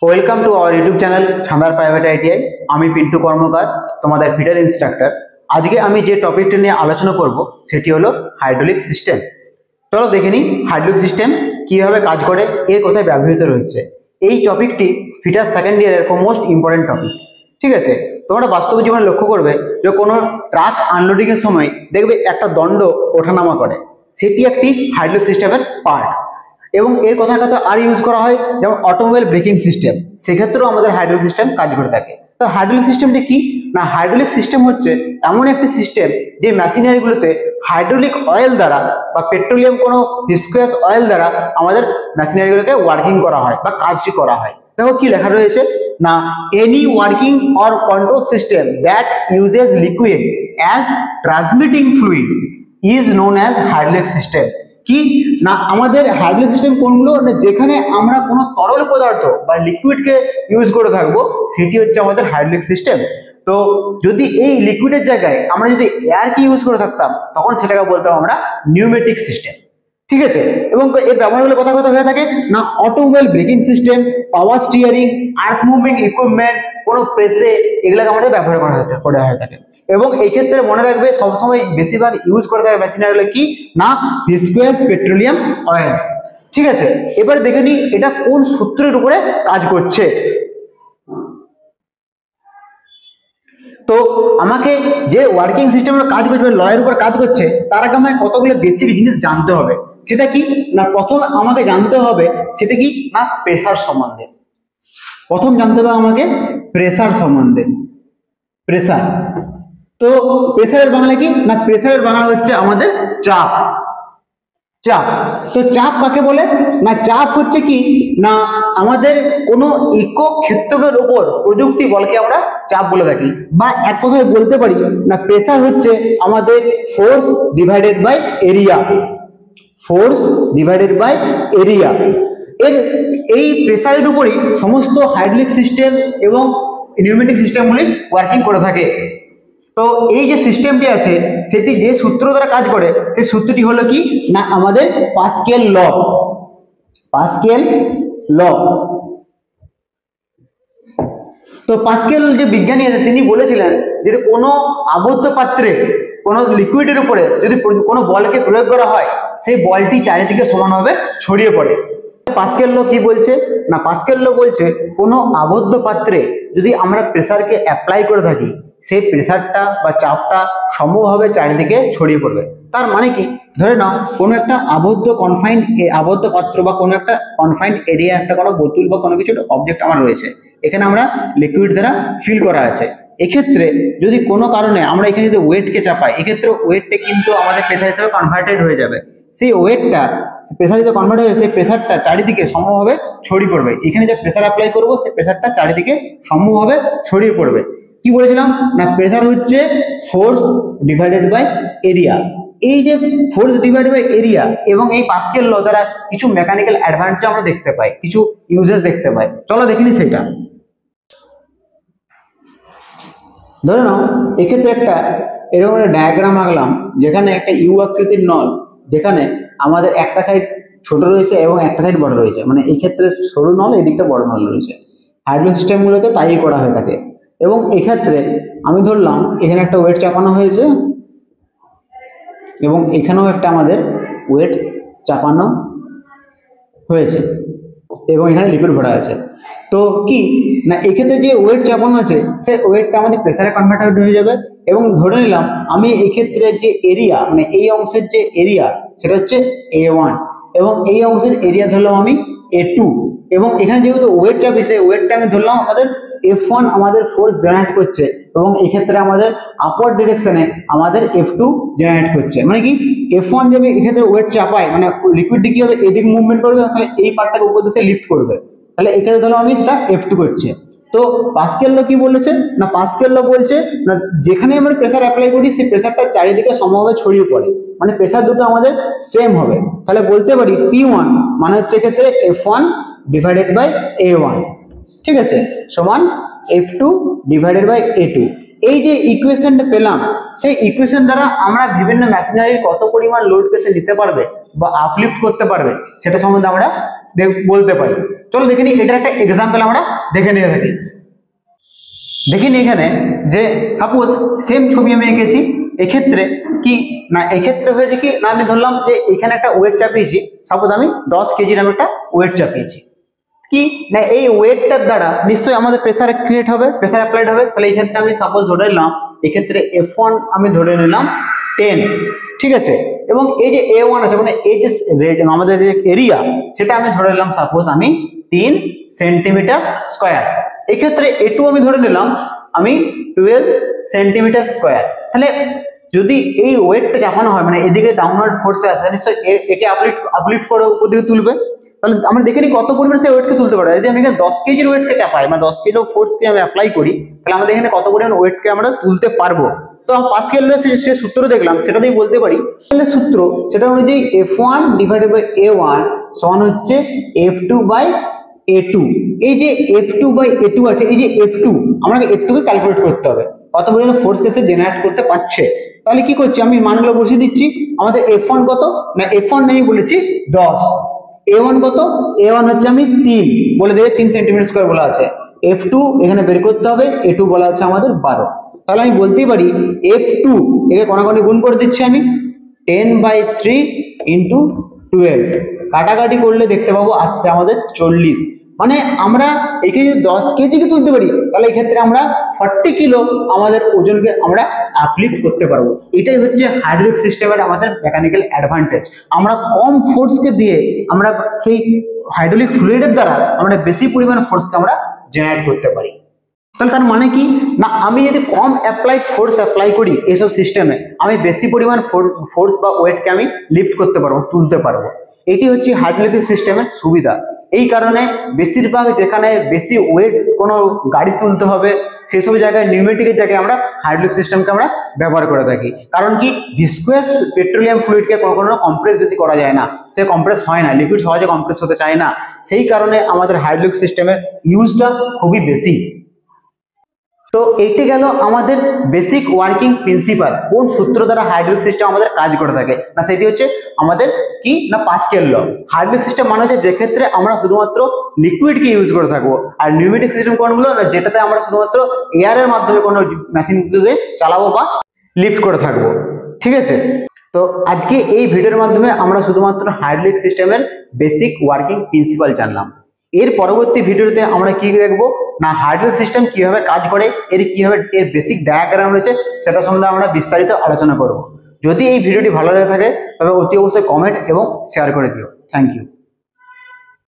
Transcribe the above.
Welcome to our YouTube channel সান্দার private ITI. আমি পিন্টু কর্মকার, তোমাদের ফিটার ইনস্ট্রাক্টর। আজকে আমি যে টপিকটা নিয়ে আলোচনা করব সেটি হলো হাইড্রোলিক সিস্টেম। চলো দেখে নিই হাইড্রোলিক সিস্টেম কিভাবে কাজ করে, এর কোথায় ব্যবহৃত রয়েছে। এই টপিকটি ফিটার সেকেন্ড ইয়ারের মোস্ট ইম্পর্টেন্ট টপিক। ঠিক আছে, তোমরা বাস্তব জীবনে লক্ষ্য করবে যে কোনো ট্রাক আনলোডিং এর সময় দেখবে একটা দণ্ড ওঠানামা করে, সেটি একটি হাইড্রোলিক সিস্টেমের পার্ট। এবং এর কথা আর ইউজ করা হয় যেমন অটোমোবাইল ব্রেকিং সিস্টেম, সেক্ষেত্রেও আমাদের হাইড্রোলিক সিস্টেম কাজ করে থাকে। তো হাইড্রোলিক সিস্টেমটি কি না, হাইড্রোলিক সিস্টেম হচ্ছে এমন একটি সিস্টেম যে মেশিনারিগুলোতে হাইড্রোলিক অয়েল দ্বারা বা পেট্রোলিয়াম কোনো ভিসকুয়াস অয়েল দ্বারা আমাদের মেশিনারিগুলোকে ওয়ার্কিং করা হয় বা কাজটি করা হয়। দেখো কি লেখা রয়েছে না, any working or control system that uses liquid as transmitting fluid is known as hydraulic system. কি না, আমাদের হাইড্রোলিক সিস্টেম কোনগুলো না, যেখানে আমরা কোনো তরল পদার্থ বা লিকুইডকে ইউজ করে থাকবো সেটি হচ্ছে আমাদের হাইড্রোলিক সিস্টেম। তো যদি এই লিকুইডের জায়গায় আমরা যদি এয়ারকে ইউজ করে থাকতাম তখন সেটাকে বলতাম আমরা নিউমেটিক সিস্টেম। ঠিক আছে, এবং এর ব্যবহারগুলো কথা হয়ে থাকে না, automobile braking system, power steering, earth moving equipment, কোনো প্রেসে, এগুলোকে আমাদের ব্যবহার করা হয়ে থাকে। এবং এই ক্ষেত্রে মনে রাখবে সবসময় বেশিরভাগ ইউজ করে থাকে মেশিনারিগুলো কি না, ভিসকুয়াস পেট্রোলিয়াম অয়েলস। ঠিক আছে, এবার দেখে নিই এটা কোন সূত্রের উপরে কাজ করছে। তো আমাকে যে ওয়ার্কিং সিস্টেমের কাজ করছে, লয়ের উপর কাজ করছে, তার আগে আমাকে কতগুলো বেসিক জিনিস জানতে হবে। সেটা কি না, প্রথম আমাকে জানতে হবে সেটা কি না, প্রেসার সম্বন্ধে। প্রথম জানতে হবে আমাকে প্রেসার সম্বন্ধে। প্রেসার, তো প্রেসারের বাংলা কি না, প্রেসারের বাংলা হচ্ছে আমাদের চাপ। চাপ, তো চাপ কাকে বলে না, চাপ হচ্ছে কি না, আমাদের কোনো একক ক্ষেত্রের উপর প্রযুক্তি বলকে আমরা চাপ বলে থাকি, বা এক কথায় বলতে পারি না, প্রেসার হচ্ছে আমাদের force divided by area. Force divided by area, এই প্রেসারের উপরই সমস্ত হাইড্রোলিক সিস্টেম এবং নিউমেটিক সিস্টেমগুলি ওয়ার্কিং করে থাকে। তো এই যে সিস্টেমটি আছে সেটি যে সূত্র দ্বারা কাজ করে, সেই সূত্রটি হলো কি না, আমাদের পাস্কেল ল। পাস্কেল ল, তো পাস্কেল যে বিজ্ঞানী আছে তিনি বলেছিলেন যে কোনো আবদ্ধ পাত্রে কোনো লিকুইডের উপরে যদি কোনো বলকে প্রয়োগ করা হয়, সেই বলটি চারিদিকে সমানভাবে ছড়িয়ে পড়ে। পাস্কেল ল কি বলছে না, পাস্কেল ল বলছে কোনো আবদ্ধ পাত্রে যদি আমরা প্রেসারকে অ্যাপ্লাই করে থাকি, সেই প্রেসারটা বা চাপটা সমভাবে চারিদিকে ছড়িয়ে পড়বে। তার মানে কি, ধরে নাও কোনো একটা আবদ্ধ পাত্র বা কোনো একটা কনফাইন্ড এরিয়া, একটা কোনো বোতল বা কোনো কিছু অবজেক্ট আমার রয়েছে, এখানে আমরা লিকুইড দ্বারা ফিল করা আছে। এক্ষেত্রে যদি কোনো কারণে আমরা এখানে যদি ওয়েটকে চাপাই, এক্ষেত্রে ওয়েটটা কিন্তু আমাদের প্রেসার হিসেবে কনভার্টেড হয়ে যাবে। সেই ওয়েটটা প্রেসার হিসেবে কনভার্ট হয়ে সেই প্রেসারটা চারিদিকে সমভাবে ছড়িয়ে পড়বে। এখানে যে প্রেসার অ্যাপ্লাই করবো সেই প্রেসারটা চারিদিকে সমভাবে ছড়িয়ে পড়বে। কি বলেছিলাম না, প্রেসার হচ্ছে ফোর্স ডিভাইডেড বাই এরিয়া। এই যে ফোর্স ডিভাইডেড বাই এরিয়া এবং এই পাস্কেল ল দ্বারা কিছু মেকানিক্যাল অ্যাডভান্টেজ আমরা দেখতে পাই, কিছু ইউজেস দেখতে পাই। চলো দেখিনি সেটা। ধরে নাও এক্ষেত্রে একটা এরকম একটা ডায়াগ্রাম আঁকলাম, যেখানে একটা ইউ আকৃতির নল, যেখানে আমাদের একটা সাইড ছোট রয়েছে এবং একটা সাইড বড় রয়েছে, মানে এই ক্ষেত্রে সরু নল, এদিকটা বড় নল রয়েছে। হাইড্রোলিক সিস্টেমগুলোতে তাই করা হয়ে থাকে। এবং এক্ষেত্রে আমি ধরলাম এখানে একটা ওয়েট চাপানো হয়েছে এবং এখানেও একটা আমাদের ওয়েট চাপানো হয়েছে এবং এখানে লিকুইড ভরা আছে। তো কি না, এক্ষেত্রে যে ওয়েট চাপানো আছে সেই ওয়েটটা আমাদের প্রেসারে কনভার্টেড হয়ে যাবে। এবং ধরে নিলাম আমি এক্ষেত্রে যে এরিয়া, মানে এই অংশের যে এরিয়া সেটা হচ্ছে A1 এবং এই অংশের এরিয়া ধরলাম আমি A2। এবং এখানে যেহেতু ওয়েট চাপি, সেই ওয়েটটা আমি ধরলাম আমাদের F1 আমাদের ফোর্স জেনারেট করছে, এবং এক্ষেত্রে আমাদের আপওয়ার্ড ডিরেকশনে আমাদের F2 জেনারেট করছে। মানে কি, F1 যদি এক্ষেত্রে ওয়েট চাপায়, মানে লিকুইডটি কি হবে, এদিক মুভমেন্ট করবে, তাহলে এই পার্টটাকে উপর দিকে লিফট করবে, তাহলে এখানে ধরো আমি সেটা F2 করছে। তো পাস্কেল ল কি বলেছে না, পাস্কেল ল বলছে না, যেখানে আমরা প্রেসার অ্যাপ্লাই করি সেই প্রেসারটা চারিদিকে সমভাবে ছড়িয়ে পড়ে, মানে প্রেসার দুটো আমাদের সেম হবে। তাহলে বলতে পারি P1 মানে হচ্ছে ক্ষেত্রে F1 ডিভাইডেড বাই A1, ঠিক আছে, সমান F2 ডিভাইডেড বাই A2। এই যে ইকুয়েশনটা পেলাম, সেই ইকুয়েশন দ্বারা আমরা বিভিন্ন মেশিনারির কত পরিমাণ লোডকে সে নিতে পারবে বা আপলিফট করতে পারবে সেটা সম্বন্ধে আমরা বলতে পারি। চলো দেখে নিই, এটার একটা এক্সাম্পল আমরা দেখে নিয়ে থাকি। দেখিনি এখানে যে সাপোজ সেম ছবি আমি এঁকেছি, এক্ষেত্রে কি না, এক্ষেত্রে হয়েছে কি না, আমি ধরলাম যে এখানে একটা ওয়েট চাপিয়েছি, সাপোজ আমি 10 কেজির আমি একটা ওয়েট চাপিয়েছি, কি না এই ওয়েটটার দ্বারা নিশ্চয়ই আমাদের প্রেসার ক্রিয়েট হবে, প্রেসার অ্যাপ্লাইড হবে। তাহলে এই ক্ষেত্রে আমি সাপোজ ধরে নিলাম, এক্ষেত্রে F1 আমি ধরে নিলাম 10, ঠিক আছে। এবং এই যে A1 আছে মানে এই যে আমাদের যে এরিয়া, সেটা আমি ধরে নিলাম সাপোজ আমি 3 সেন্টিমিটার স্কোয়ার। এক্ষেত্রে A2 আমি ধরে নিলাম আমি 12 সেন্টিমিটার স্কোয়ার। তাহলে যদি এই ওয়েটটা চাপানো হয় মানে এদিকে ডাউনওয়ার্ড ফোর্সে আসে, নিশ্চয়ই একে আপলিফট করে উপর দিকে তুলবে। তাহলে আমরা দেখে নিই কত পরিমাণ সে ওয়েটকে তুলতে পারে। যদি আমি এখানে 10 কেজির ওয়েটকে চাপাই, মানে 10 কেজি ফোর্সকে আমি অ্যাপ্লাই করি, তাহলে আমাদের এখানে কত পরিমাণ ওয়েটকে আমরা তুলতে পারবো। তো পাস্কেল ল সে সূত্র দেখলাম, সেটা দিয়ে বলতে পারি সূত্র, সেটা অনুযায়ী F1 ডিভাইডেড বাই A1 সমান হচ্ছে F2 বাই A2। এই যে F2 বাই A2 আছে, এই যে F2 আমাকে F2 কে ক্যালকুলেট করতে হবে কত পরিমাণ ফোর্স কে সে জেনারেট করতে পারছে। তাহলে কি করছি, আমি মানগুলো বসিয়ে দিচ্ছি। আমাদের F1 কত না, F1 আমি বলেছি 10, A1 কত, A1 হচ্ছে আমি 3 বলে দিয়ে 3 সেন্টিমিটার স্কোয়ার বলা আছে। F2 এখানে বের করতে হবে, A2 বলা আছে আমাদের 12। তাহলে আমি বলতেই পারি F2 একে কোনাকুনি গুণ করে দিচ্ছি আমি 10/3 ইন্টু 12, কাটাকাটি করলে দেখতে পাবো আসছে আমাদের 40। মানে আমরা এখানে যদি 10 কেজিকে তুলতে পারি, তাহলে এক্ষেত্রে আমরা 40 কিলো আমাদের ওজনকে আমরা আপলিফট করতে পারবো। এটাই হচ্ছে হাইড্রোলিক সিস্টেমের আমাদের মেকানিক্যাল অ্যাডভান্টেজ। আমরা কম ফোর্সকে দিয়ে আমরা সেই হাইড্রোলিক ফ্লুইডের দ্বারা আমরা বেশি পরিমাণ ফোর্সকে আমরা জেনারেট করতে পারি। তাহলে তার মানে কি না, আমি যদি কম ফোর্স অ্যাপ্লাই করি এইসব সিস্টেমে, আমি বেশি পরিমাণ ফোর্স বা ওয়েটকে আমি লিফট করতে পারবো, তুলতে পারবো। এটি হচ্ছে হাইড্রোলিক সিস্টেমের সুবিধা। এই কারণে বেশিরভাগ যেখানে বেশি ওয়েট কোনো গাড়ি তুলতে হবে, সেসব জায়গায় নিউমেটিকের জায়গায় আমরা হাইড্রোলিক সিস্টেমকে আমরা ব্যবহার করে থাকি। কারণ কি ভিসকুয়াস পেট্রোলিয়াম ফ্লুইডকে কোনো কম্প্রেস বেশি করা যায় না, সে কম্প্রেস হয় না, লিকুইড সহজে কম্প্রেস হতে চায় না। সেই কারণে আমাদের হাইড্রোলিক সিস্টেমের ইউজটা খুবই বেশি। তো এইটি গেল আমাদের বেসিক ওয়ার্কিং প্রিন্সিপাল, কোন সূত্র দ্বারা হাইড্রোলিক সিস্টেম আমাদের কাজ করে থাকে না, সেটি হচ্ছে আমাদের কি না পাস্কেল ল। হাইড্রোলিক সিস্টেম মানে হচ্ছে যে ক্ষেত্রে আমরা শুধুমাত্র লিকুইডকে ইউজ করে থাকবো, আর নিউমেটিক সিস্টেম কোনগুলো না যেটাতে আমরা শুধুমাত্র এয়ারের মাধ্যমে কোনো মেশিনগুলোকে চালাবো বা লিফট করে থাকবো, ঠিক আছে। তো আজকে এই ভিডিওর মাধ্যমে আমরা শুধুমাত্র হাইড্রোলিক সিস্টেমের বেসিক ওয়ার্কিং প্রিন্সিপাল জানলাম। এর পরবর্তী ভিডিওতে আমরা কি দেখবো না, হাইড্রোলিক সিস্টেম কিভাবে কাজ করে, এর বেসিক ডায়াগ্রাম রয়েছে, সেটা সম্বন্ধে আমরা বিস্তারিত আলোচনা করব। যদি এই ভিডিওটি ভালো লেগে থাকে তবে অতি অবশ্যই কমেন্ট এবং শেয়ার করে দিও। Thank you.